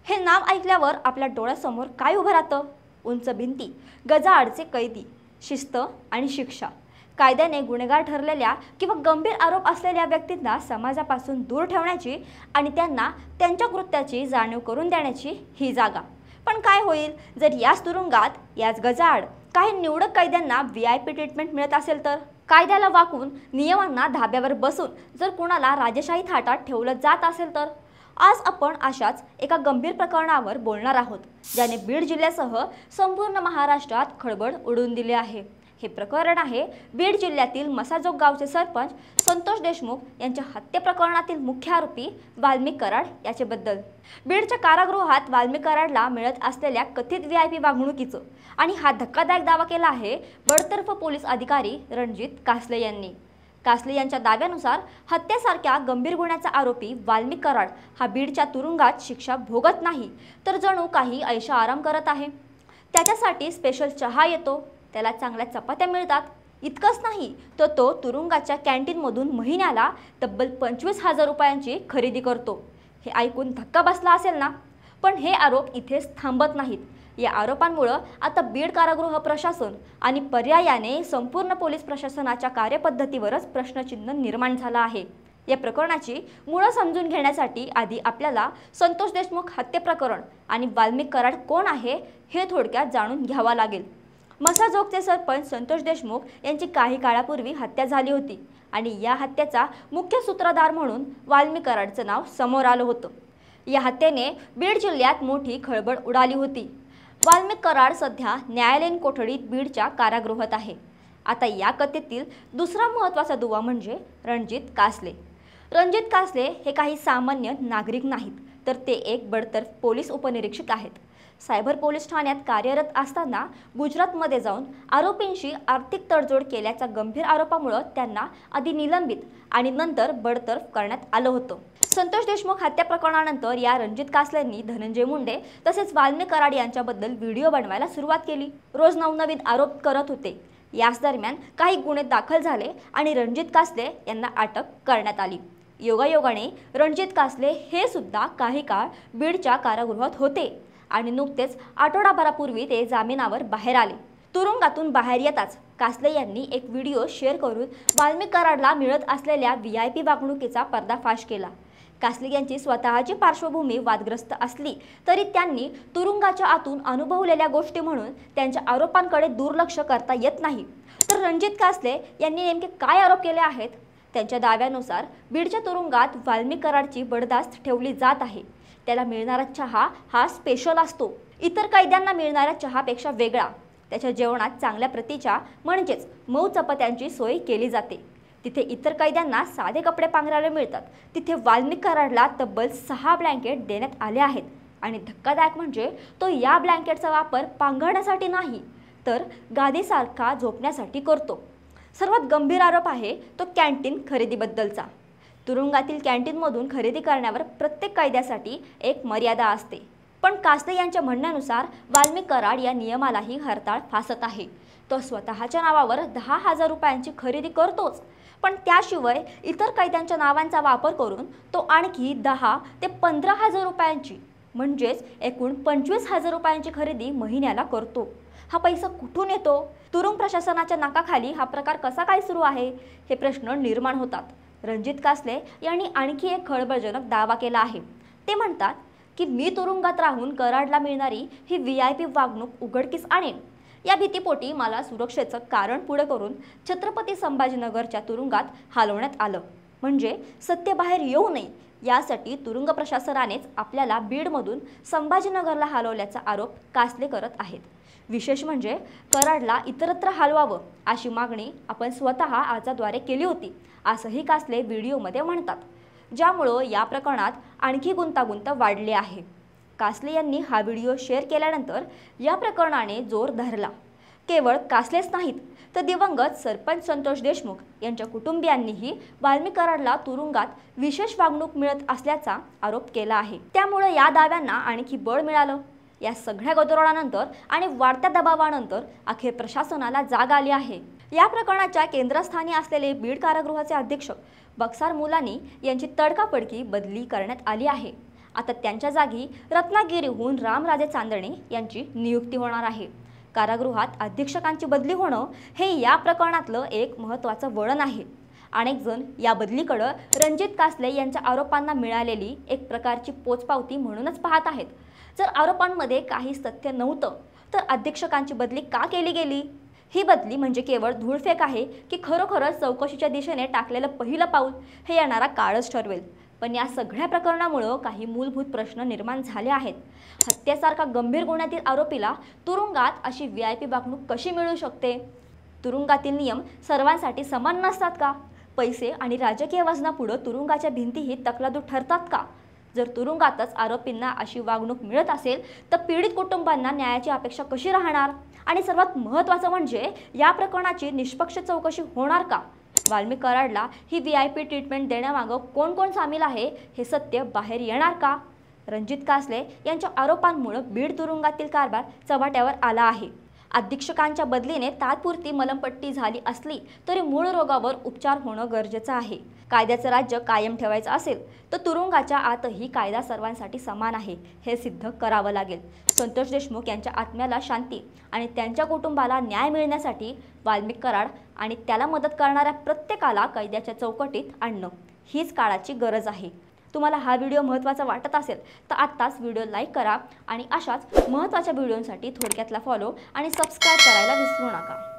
हे नाव ऐकल्यावर आपल्या डोळ्यासमोर काय उभं राहतं? उंच भिंती, गजाआडचे कैदी, शिस्त आणि शिक्षा. कायद्याने गुन्हेगार ठरलेल्या किंवा गंभीर आरोप असलेल्या व्यक्तींना समाजापासून दूर ठेवण्याची आणि त्यांना त्यांच्या कृत्याची जाणीव करून देण्याची ही जागा. पण काय होईल जर याच तुरुंगात, याच गजाआड काही निवडक कैद्यांना VIP ट्रीटमेंट मिळत असेल तर? कायद्याला वाकून, नियमांना धाब्यावर बसून जर कुणाला राजेशाही थाटात ठेवलं जात असेल तर? आज आपण अशाच एका गंभीर प्रकरणावर बोलणार आहोत, ज्याने बीड जिल्ह्यासह संपूर्ण महाराष्ट्रात खळबळ उडवून दिली आहे. हे प्रकरण आहे बीड जिल्ह्यातील मसाजोग गावचे सरपंच संतोष देशमुख यांच्या हत्या प्रकरणातील मुख्य आरोपी वाल्मिक कराड याच्याबद्दल. बीडच्या कारागृहात वाल्मिक कराडला मिळत असलेल्या कथित VIP वागणुकीचं आणि हा धक्कादायक दावा केला आहे बडतर्फ पोलीस अधिकारी रणजित कासले यांनी. कासले यांच्या दाव्यानुसार हत्येसारख्या गंभीर गुन्ह्याचा आरोपी वाल्मिक कराड हा बीडच्या तुरुंगात शिक्षा भोगत नाही, तर जणू काही ऐशा आराम करत आहे. त्याच्यासाठी स्पेशल चहा येतो, त्याला चांगल्या चपात्या मिळतात. इतकंच नाही तर तो तुरुंगाच्या कॅन्टीनमधून महिन्याला तब्बल 25,000 रुपयांची खरेदी करतो. हे ऐकून धक्का बसला असेल ना? पण हे आरोप इथेच थांबत नाहीत. या आरोपांमुळे आता बीड कारागृह प्रशासन आणि पर्यायाने संपूर्ण पोलीस प्रशासनाच्या कार्यपद्धतीवरच प्रश्नचिन्ह निर्माण झाला आहे. या प्रकरणाची मूळ समजून घेण्यासाठी आधी आपल्याला संतोष देशमुख हत्ये प्रकरण आणि वाल्मिक कराड कोण आहे हे थोडक्यात जाणून घ्यावा लागेल. मसाजोगचे सरपंच संतोष देशमुख यांची काही काळापूर्वी हत्या झाली होती आणि या हत्येचा मुख्य सूत्रधार म्हणून वाल्मिक कराडचं नाव समोर आलं होतं. या हत्येने बीड जिल्ह्यात मोठी खळबळ उडाली होती. वाल्मिक कराड सध्या न्यायालयीन कोठडीत बीडच्या कारागृहात आहे. आता या कथेतील दुसरा महत्त्वाचा दुवा म्हणजे रणजित कासले. रणजित कासले हे काही सामान्य नागरिक नाहीत, तर ते एक बडतर्फ पोलीस उपनिरीक्षक आहेत. सायबर पोलीस ठाण्यात कार्यरत असताना गुजरातमध्ये जाऊन आरोपींशी आर्थिक तडजोड केल्याच्या गंभीर आरोपामुळे त्यांना आधी निलंबित आणि नंतर बडतर्फ करण्यात आलं होतं. संतोष देशमुख हत्या प्रकरणानंतर या रणजित कासलेंनी धनंजय मुंडे तसेच वाल्मिक कराड यांच्याबद्दल व्हिडिओ बनवायला सुरुवात केली. रोज नवनवीन आरोप करत होते. याच दरम्यान काही गुन्हे दाखल झाले आणि रणजित कासले यांना अटक करण्यात आली. योगायोगाने रणजित कासले हे सुद्धा काही काळ बीडच्या कारागृहात होते आणि नुकतेच आठवडाभरापूर्वी ते जामिनावर बाहेर आले. तुरुंगातून बाहेर येताच कासले यांनी एक व्हिडिओ शेअर करून वाल्मिक कराडला मिळत असलेल्या VIP वागणुकीचा पर्दाफाश केला. कासले यांची स्वतःची पार्श्वभूमी वादग्रस्त असली तरी त्यांनी तुरुंगाच्या आतून अनुभवलेल्या गोष्टी म्हणून त्यांच्या आरोपांकडे दुर्लक्ष करता येत नाही. तर रणजित कासले यांनी नेमके काय आरोप केले आहेत? त्यांच्या दाव्यानुसार बीडच्या तुरुंगात वाल्मिक कराडची बडदास्त ठेवली जात आहे. त्याला मिळणारा चहा हा स्पेशल असतो, इतर कैद्यांना मिळणाऱ्या चहापेक्षा वेगळा. त्याच्या जेवणात चांगल्या प्रतीच्या म्हणजेच मऊ चपात्यांची सोय केली जाते. तिथे इतर कैद्यांना साधे कपडे पांघरायला मिळतात, तिथे वाल्मिक कराडला तब्बल 6 ब्लँकेट देण्यात आले आहेत. आणि धक्कादायक म्हणजे तो या ब्लँकेटचा वापर पांघरण्यासाठी नाही, तर गादीसारखा झोपण्यासाठी करतो. सर्वात गंभीर आरोप आहे तो कॅन्टीन खरेदीबद्दलचा. तुरुंगातील कॅन्टीनमधून खरेदी करण्यावर प्रत्येक कैद्यासाठी एक मर्यादा असते. पण कासले यांच्या म्हणण्यानुसार वाल्मिक कराड या नियमालाही हरताळ फासत आहे. तो स्वतःच्या नावावर 10,000 रुपयांची खरेदी करतोच, पण त्याशिवाय इतर कैद्यांच्या नावांचा वापर करून तो आणखी 10 ते 15,000 रुपयांची म्हणजेच एकूण 25,000 रुपयांची खरेदी महिन्याला करतो. हा पैसा कुठून येतो? तुरुंग प्रशासनाच्या नाकाखाली हा प्रकार कसा काय सुरू आहे हे प्रश्न निर्माण होतात. रणजित कासले यांनी आणखी एक खळबळजनक दावा केला आहे. ते म्हणतात की मी तुरुंगात राहून कराडला मिळणारी ही VIP वागणूक उघडकीस आणेन. या भीतीपोटी मला सुरक्षेचं कारण पुढे करून छत्रपती संभाजीनगरच्या तुरुंगात हलवण्यात आलं. म्हणजे सत्य बाहेर येऊ नये यासाठी तुरुंग प्रशासनानेच आपल्याला बीडमधून संभाजीनगरला हलवल्याचा आरोप कासले करत आहेत. विशेष म्हणजे कराडला इतरत्र हलवावं अशी मागणी आपण स्वतः अर्जाद्वारे केली होती, असंही कासले व्हिडिओमध्ये म्हणतात. ज्यामुळं या प्रकरणात आणखी गुंतागुंत वाढली आहे. कासले यांनी हा व्हिडिओ शेअर केल्यानंतर या प्रकरणाने जोर धरला. केवळ कासलेच नाहीत तर दिवंगत सरपंच संतोष देशमुख यांच्या कुटुंबियांनीही वाल्मिक कराडला तुरुंगात विशेष वागणूक मिळत असल्याचा आरोप केला आहे. त्यामुळे या दाव्यांना आणखी बळ मिळालं. या सगळ्या गदारोळानंतर आणि वाढत्या दबावानंतर अखेर प्रशासनाला जाग आली आहे. या प्रकरणाच्या केंद्रस्थानी असलेले बीड कारागृहाचे अधीक्षक बक्सार मुलानी यांची तडकाफडकी बदली करण्यात आली आहे आता त्यांच्या जागी रत्नागिरीहून रामराजे चांदणे यांची नियुक्ती होणार आहे। कारागृहात अधीक्षकांची बदली होणं हे या प्रकरणातलं एक महत्त्वाचं वळण आहे। अनेक जण या बदलीकडे रणजित कासले यांच्या आरोपांना मिळालेली एक प्रकारची पोचपावती म्हणूनच पाहत आहेत। जर आरोपांमध्ये काही तथ्य नव्हतं तर अधीक्षकांची बदली का केली गेली? ही बदली म्हणजे केवळ धूळफेक आहे की खरोखरच चौकशीच्या दिशेने टाकलेलं पहिलं पाऊल हे येणारा काळच ठरवेल। पण या सगळ्या प्रकरणामुळे काही मूलभूत प्रश्न निर्माण झाले आहेत। हत्येसारखा गंभीर गुन्ह्यातील आरोपीला तुरुंगात अशी VIP वागणूक कशी मिळू शकते? तुरुंगातील नियम सर्वांसाठी समान नसतात का? पैसे आणि राजकीय वजनापुढे तुरुंगाच्या भिंतीही तकलादू ठरतात का? जर तुरुंगातच आरोपींना अशी वागणूक मिळत असेल तर पीडित कुटुंबांना न्यायाची अपेक्षा कशी राहणार? आणि सर्वात महत्त्वाचं म्हणजे या प्रकरणाची निष्पक्ष चौकशी होणार का? वाल्मिक कराडला ही VIP ट्रीटमेंट देण्यामागं कोण कोण सामील आहे हे सत्य बाहेर येणार का? रणजित कासले यांच्या आरोपांमुळे बीड तुरुंगातील कारभार चव्हाट्यावर आला आहे। अधीक्षकांच्या बदलीने तात्पुरती मलमपट्टी झाली असली तरी मूळ रोगावर उपचार होणं गरजेचं आहे। कायद्याचं राज्य कायम ठेवायचं असेल तर तुरुंगाच्या आतही कायदा सर्वांसाठी समान आहे हे सिद्ध करावं लागेल। संतोष देशमुख यांच्या आत्म्याला शांती आणि त्यांच्या कुटुंबाला न्याय मिळण्यासाठी वाल्मिक कराड आणि त्याला मदत करणाऱ्या प्रत्येकाला कायद्याच्या चौकटीत आणणं हीच काळाची गरज आहे। तुम्हाला हा व्हिडिओ महत्त्वाचा वाटत असेल तर आत्ताच व्हिडिओ लाईक करा आणि अशाच महत्त्वाच्या व्हिडिओंसाठी थोडक्यातला फॉलो आणि सबस्क्राईब करायला विसरू नका।